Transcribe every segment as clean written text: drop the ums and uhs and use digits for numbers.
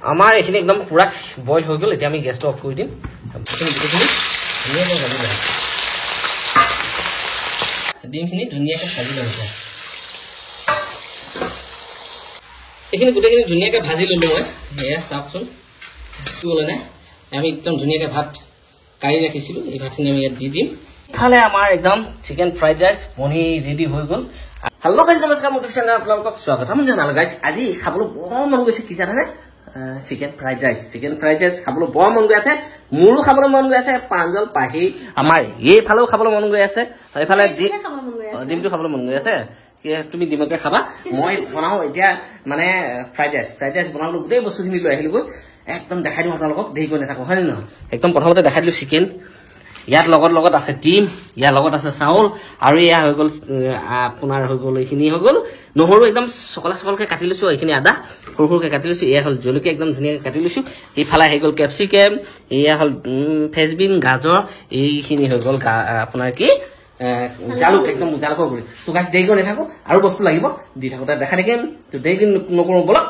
আমাৰ এখিনি একদম পুৰা বইল হৈ গ'ল এতিয়া আমি গেছটো অফ কৰি দিম ডিমখিনি ধুনীয়াকৈ ভাজি ল'ম এইখিনি গোটেইখিনি ধুনীয়াকৈ ভাজি ল'লোঁ মই এয়া চাওকচোন কি হ'লে আমি একদম ধুনীয়াকৈ ভাত কাঢ়ি ৰাখিছিলোঁ এই ভাতখিনি আমি ইয়াত দি দিম ইফালে আমাৰ একদম চিকেন ফ্ৰাইড ৰাইচ বনি ৰেডি হৈ গ'ল হেল্ল' গাইজ নমস্কাৰ মোৰ চেনেল আপোনালোকক স্বাগতম জনালোঁ গাইজ আজি খাবলৈ বৰ মন গৈছে কি জানেনে চিকেন ফ্ৰাইড ৰাইচ খাবলৈ বৰ মন গৈ আছে মোৰো খাবলৈ মন গৈ আছে প্ৰাঞ্জল পাহি আমাৰ এইফালেও খাবলৈ মন গৈ আছে এইফালে ডিমটো খাবলৈ মন গৈ আছে তুমি ডিমকে খাবা মই বনাওঁ এতিয়া মানে ফ্ৰাইড ৰাইচ বনাবলৈ গোটেই বস্তুখিনি লৈ আহিলোঁ গৈ একদম দেখাই দিওঁ আপোনালোকক দেৰি কৰি নাথাকোঁ হয় নে নহয় একদম প্ৰথমতে দেখাই দিলোঁ চিকেন ইয়াত লগত আছে ডিম ইয়াৰ লগত আছে চাউল আৰু এয়া হৈ গ'ল আপোনাৰ হৈ গ'ল এইখিনি হৈ গ'ল নহৰু একদম চকলকৈ কাটি লৈছোঁ এইখিনি আদা সৰু সৰুকৈ কাটি লৈছোঁ এয়া হ'ল জলকীয়া একদম ধুনীয়াকৈ কাটি লৈছোঁ এইফালে হৈ গ'ল কেপচিকাম এয়া হ'ল ফ্ৰেঞ্চবিন গাজৰ এইখিনি হৈ গ'ল আপোনাৰ কি জালুক একদম জালুকৰ গুড়ি তো গাছ দেৰি কৰি নাথাকোঁ আৰু বস্তু লাগিব দি থাকোঁতে দেখা থাকিম তো দেৰি নকৰোঁ বলক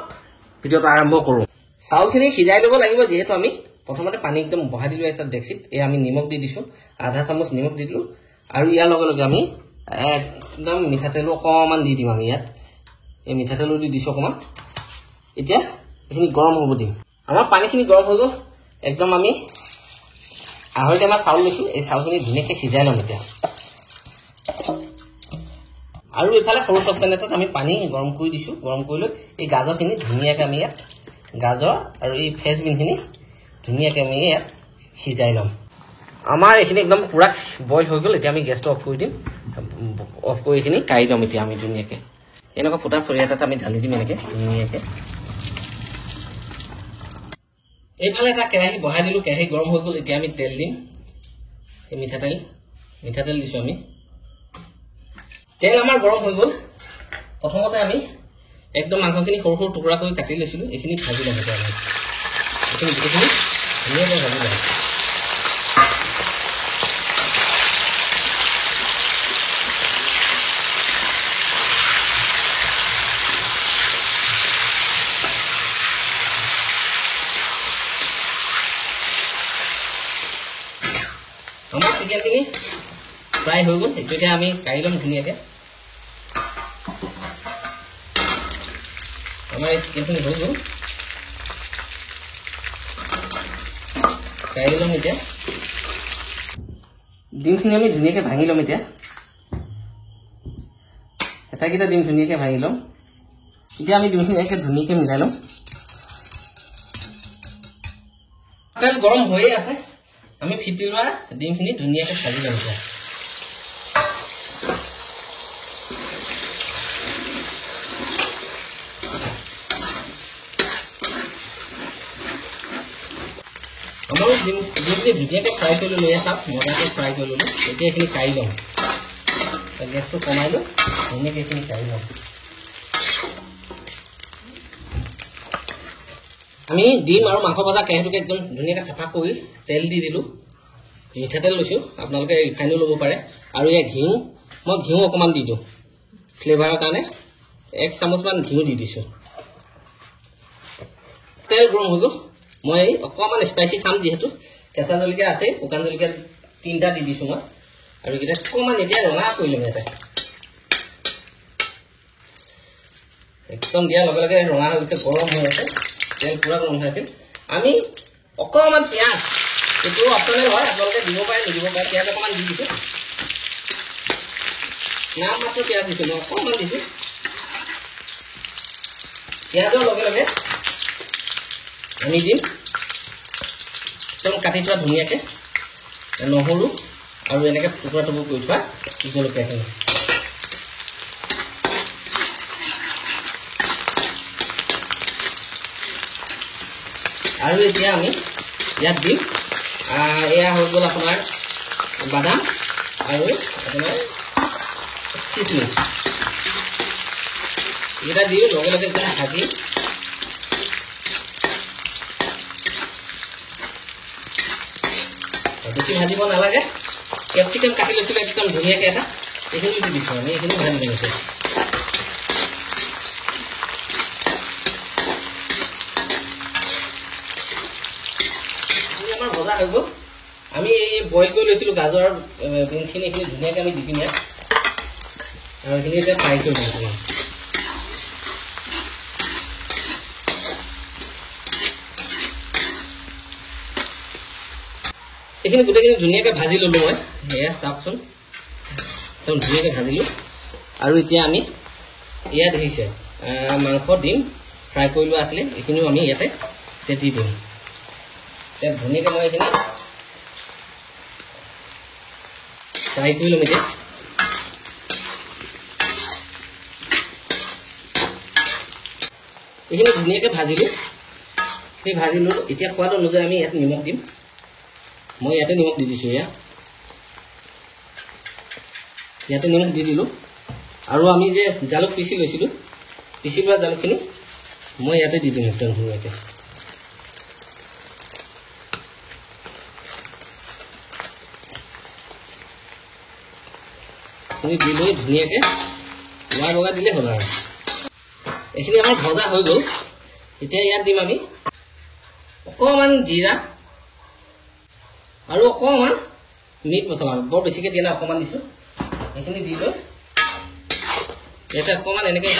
ভিডিঅ'টো আৰম্ভ কৰোঁ চাউলখিনি সিজাই ল'ব লাগিব যিহেতু আমি প্ৰথমতে পানী একদম বহাই দিলোঁ এসাত ডেক্সিত এই আমি নিমখ দি দিছোঁ আধা চামুচ নিমখ দি দিলোঁ আৰু ইয়াৰ লগে লগে আমি একদম মিঠাতেলো অকণমান দি দিম আমি ইয়াত এই মিঠাতেলো দি দিছোঁ অকণমান এতিয়া এইখিনি গৰম হ'ব দিম আমাৰ পানীখিনি গৰম হৈ গ'ল একদম আমি আঢ়ৈ টেমা চাউল লৈছোঁ এই চাউলখিনি ধুনীয়াকৈ সিজাই ল'ম এতিয়া আৰু এইফালে সৰু চচপেন এটাত আমি পানী গৰম কৰি দিছোঁ গৰম কৰি লৈ এই গাজৰখিনি ধুনীয়াকৈ আমি ইয়াত গাজৰ আৰু এই ফ্ৰেঞ্চবিনখিনি ধুনীয়াকৈ আমি ইয়াত সিজাই ল'ম আমাৰ এইখিনি একদম পুৰা বইল হৈ গ'ল এতিয়া আমি গেছটো অফ কৰি দিম অফ কৰি এইখিনি কাঢ়ি ল'ম এতিয়া আমি ধুনীয়াকৈ এনেকুৱা ফুটা চৰিয়া এটাত আমি ঢালি দিম এনেকৈ ধুনীয়াকৈ এইফালে এটা কেৰাহী বহাই দিলোঁ কেৰাহী গৰম হৈ গ'ল এতিয়া আমি তেল দিম এই মিঠাতেল দিছোঁ আমি তেল আমাৰ গৰম হৈ গ'ল প্ৰথমতে আমি একদম মাংসখিনি সৰু সৰু টুকুৰা কৰি কাটি লৈছিলোঁ এইখিনি ভাজি ল'ম এতিয়া আমি এইখিনি গোটেইখিনি ধুনীয়াকৈ ভাজি ল'ম আমাৰ চিকেনখিনি ফ্ৰাই হৈ গ'ল এইটো এতিয়া আমি কাঢ়ি ল'ম ধুনীয়াকৈ আমাৰ এই চিকেনখিনি হৈ গ'ল কাঢ়ি ল'ম এতিয়া ডিমখিনি আমি ধুনীয়াকৈ ভাঙি ল'ম এতিয়া এটাকেইটা ডিম ধুনীয়াকৈ ভাঙি ল'ম এতিয়া আমি ডিমখিনি একে ধুনীয়াকৈ মিলাই ল'ম তেল গৰম হৈয়ে আছে আমি ফিটি লোৱা ডিমখিনি ধুনীয়াকৈ ভাজি ল'ম এতিয়া আমাৰো ডিমখিনি ধুনীয়াকৈ ফ্ৰাই কৰি লৈ চাওক মজাকৈ ফ্ৰাই কৰি ল'লোঁ এতিয়া এইখিনি কাঢ়ি ল'ম গেছটো কমাই লৈ ধুনীয়াকৈ এইখিনি কাঢ়ি ল'ম আমি ডিম আৰু মাংস ভজা কেৰাহীটোকে একদম ধুনীয়াকৈ চাফা কৰি তেল দি দিলোঁ মিঠাতেল লৈছোঁ আপোনালোকে ৰিফাইনো ল'ব পাৰে আৰু ইয়াত ঘিউ মই ঘিউ অকণমান দি দিওঁ ফ্লেভাৰৰ কাৰণে 1 চামুচমান ঘিউ দি দিছোঁ তেল গৰম হৈ গ'ল মই অকণমান স্পাইচি খাম যিহেতু কেঁচা জলকীয়া আছে শুকান জলকীয়া 3টা দি দিছোঁ মই আৰু এইকেইটা অকণমান এতিয়া ৰঙা কৰি ল'ম ইয়াতে একদম দিয়াৰ লগে লগে ৰঙা হৈ গৈছে গৰম হৈ আছে তেল পুৰা গৰম হৈ আছিল আমি অকণমান পিঁয়াজ এইটো অপচনেল হয় আপোনালোকে দিব পাৰে নিদিব পাৰে পিঁয়াজ অকণমান দি দিছোঁ নাম মাত্ৰ পিঁয়াজ দিছোঁ মই অকণমান দিছোঁ পিঁয়াজৰ লগে লগে আমি দিম একদম কাটি থোৱা ধুনীয়াকৈ নহৰু আৰু এনেকৈ টুকুৰা টুকুৰ কৰি থোৱা জলকীয়াখিনি আৰু এতিয়া আমি ইয়াত দিম এয়া হৈ গ'ল আপোনাৰ বাদাম আৰু আপোনাৰ কিচমিচ এইকেইটা দিওঁ লগে লগে একদম ভাজি বেছি ভাজিব নালাগে কেপচিকাম কাটি লৈছিলোঁ একদম ধুনীয়াকৈ এটা এইখিনি দি দিছোঁ আমি এইখিনি ভাজি লৈছোঁ ভজা হৈ গ'ল আমি এই বইল কৰি লৈছিলোঁ গাজৰ বিনখিনি এইখিনি ধুনীয়াকৈ আমি দি দিম ইয়াত আৰু এইখিনি এতিয়া ফ্ৰাই কৰি দিম এইখিনি গোটেইখিনি ধুনীয়াকৈ ভাজি ল'লোঁ মই এয়া চাওকচোন একদম ধুনীয়াকৈ ভাজিলোঁ আৰু এতিয়া আমি ইয়াত দেখিছে মাংস ডিম ফ্ৰাই কৰি লোৱা আছিলে এইখিনিও আমি ইয়াতে দি দিম এতিয়া ধুনীয়াকৈ মই এইখিনি ফ্ৰাই কৰি ল'ম এতিয়া এইখিনি ধুনীয়াকৈ ভাজিলোঁ সেই ভাজি ল'লোঁ এতিয়া সোৱাদ অনুযায়ী আমি ইয়াত নিমখ দিম মই ইয়াতে নিমখ দি দিছোঁ ইয়াতে নিমখ দি দিলোঁ আৰু আমি যে জালুক পিচি লৈছিলোঁ পিচি লোৱা জালুকখিনি মই ইয়াতে দি দিম একদম ধুনীয়াকৈ দি লৈ ধুনীয়াকৈ লৰাই বগাই দিলে হ'ল আৰু এইখিনি আমাৰ ভজা হৈ গ'ল এতিয়া ইয়াত দিম আমি অকণমান জিৰা আৰু অকণমান মিট মছলা বৰ বেছিকৈ দিয়া নাই অকণমান দিছোঁ এইখিনি দি লৈ ইয়াতে অকণমান এনেকৈ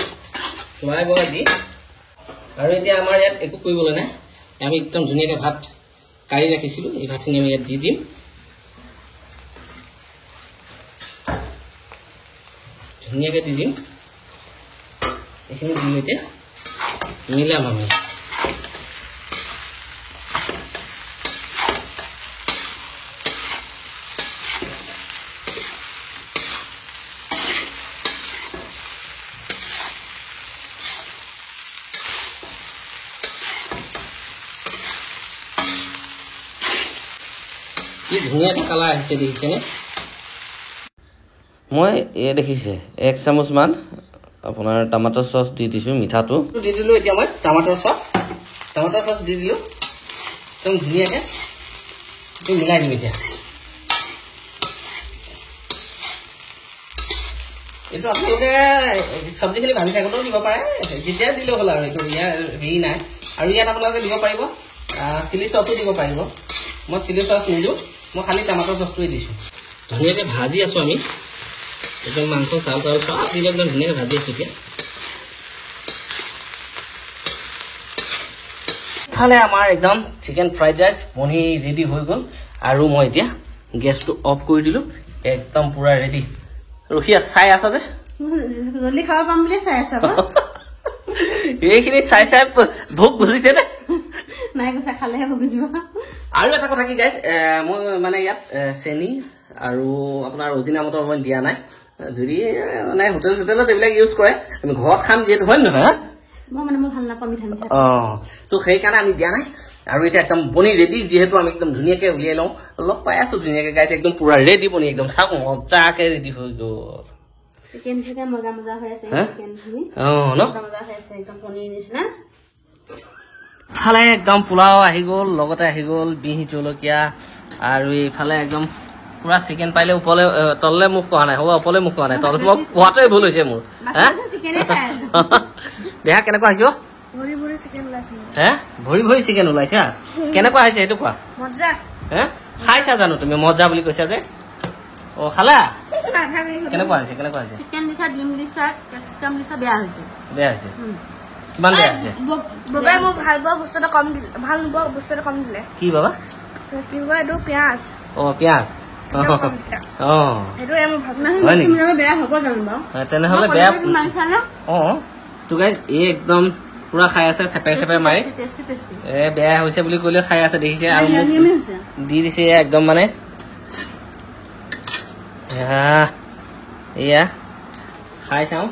লৰাই বগাই দি আৰু এতিয়া আমাৰ ইয়াত একো কৰিবলৈ নাই আমি একদম ধুনীয়াকৈ ভাত কাঢ়ি ৰাখিছিলোঁ এই ভাতখিনি আমি ইয়াত দি দিম ধুনীয়াকৈ দি দিম এইখিনি দি লৈ এতিয়া মিলাম আমি কি ধুনীয়াকৈ কালাৰ আহিছে দেখিছেনে মই এই দেখিছে 1 চামুচমান আপোনাৰ টমাটো চচ দি দিছোঁ মিঠাটো দি দিলোঁ এতিয়া মই টমাটো চচ দি দিলোঁ একদম ধুনীয়াকৈ মিলাই দিম এতিয়া এইটো আপোনালোকে চব্জিখিনি ভাজি থাকোঁতেও দিব পাৰে যেতিয়া দিলেও হ'ল আৰু এইটো ইয়াৰ হেৰি নাই আৰু ইয়াত আপোনালোকে দিব পাৰিব চিলি চচো দিব পাৰিব মই চিলি চচ নিদিওঁ মই খালি টমাটো চচটোৱে দিছোঁ ধুনীয়াকৈ ভাজি আছোঁ আমি একদম মাংস চাউল চব দিলে একদম ধুনীয়াকৈ ভাজি আছোঁ এতিয়া ইফালে আমাৰ একদম চিকেন ফ্ৰাইড ৰাইচ বনি ৰেডি হৈ গ'ল আৰু মই এতিয়া গেছটো অফ কৰি দিলোঁ একদম পুৰা ৰেডি ৰখি চাই আছা যে জলদি খাব পাম বুলি চাই আছা এইখিনি চাই ভোক বুজিছে নে নাই কৈছা খালেহে ভোক বুজিব আৰু এটা কথা কি গাইছ মই মানে ইয়াত চেনি আৰু আপোনাৰ অজিনামোটো মই দিয়া নাই যদি মানে হোটেলত এইবিলাক ইউজ কৰে আমি ঘৰত খাম যিহেতু হয় নহয় মই ভাল নাপাওঁ মিঠা মিঠা তো সেইকাৰণে আমি দিয়া নাই আৰু এতিয়া একদম বনি ৰেডি যিহেতু আমি একদম ধুনীয়াকৈ উলিয়াই লওঁ লগ পাই আছোঁ ধুনীয়াকৈ গাইছে একদম পুৰা ৰেডি বনি একদম চাওক মজাকৈ ৰেডি হৈ গ'ল চিকেন মজা মজা হৈ আছে চিকেনখিনি মজা হৈ আছে একদম পনীৰ নিচিনা ইফালে একদম পোলাও আহি গ'ল লগতে আহি গ'ল বিহি জলকীয়া আৰু এইফালে একদম পুৰা চিকেন পাইলে ওপৰলে তললে মুখ কৰা নাই হ'ব ওপৰলে মুখ কৰা নাই তল মই কোৱাটোৱে ভুল হৈছে মোৰ দেহা কেনেকুৱা হৈছে ভৰি ভৰি চিকেন ওলাইছা কেনেকুৱা হৈছে সেইটো কোৱা খাইছা জানো তুমি মজা বুলি কৈছা যে খালা কেনেকুৱা হৈছে চিকেন দিছা ডিম দিছা কেপচিকাম দিছা বেয়া হৈছে কিমান বেয়া হৈছে বাবা মই ভাল পোৱা বস্তুটো কম দিলে ভাল নোপোৱা বস্তুটো কম দিলে কি বাবা কি বাবা এইটো পিঁয়াজ পিঁয়াজ বেয়া হ'ব জানো বাৰু তেনেহ'লে বেয়া তো গাইজ এই একদম পুৰা খাই আছে চেপে মাৰি বেয়া হৈছে বুলি ক'লে খাই আছে দেখিছে আৰু দি দিছে একদম মানে এয়া খাই চাওঁ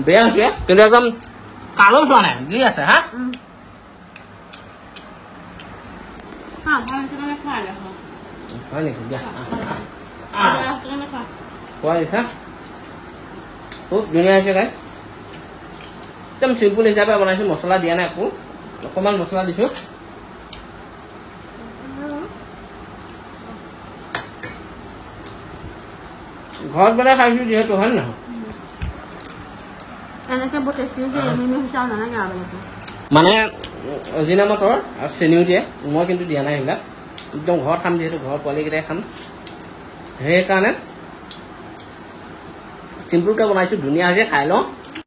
বেয়া হৈছে কিন্তু একদম কালো চোৱা নাই দি আছে হা হয় নেকি দিয়া খোৱা দিছা খুব ধুনীয়া হৈছে গাইজ একদম চিম্পুল হিচাপে বনাইছোঁ মছলা দিয়া নাই একো অকণমান মছলা দিছোঁ ঘৰত বনাই খাইছোঁ যিহেতু হয় নহয় এনেকৈ বহুত টেষ্টি হৈছে এমি হৈছে আৰু নালাগে আৰু বেলেগকৈ মানে অজিনা মটৰ আৰু চেনিও দিয়ে মই কিন্তু দিয়া নাই সেইবিলাক একদম ঘৰত খাম যিহেতু ঘৰৰ পোৱালিকেইটাই খাম সেইকাৰণে চিম্পুলকৈ বনাইছোঁ ধুনীয়া হৈছে খাই লওঁ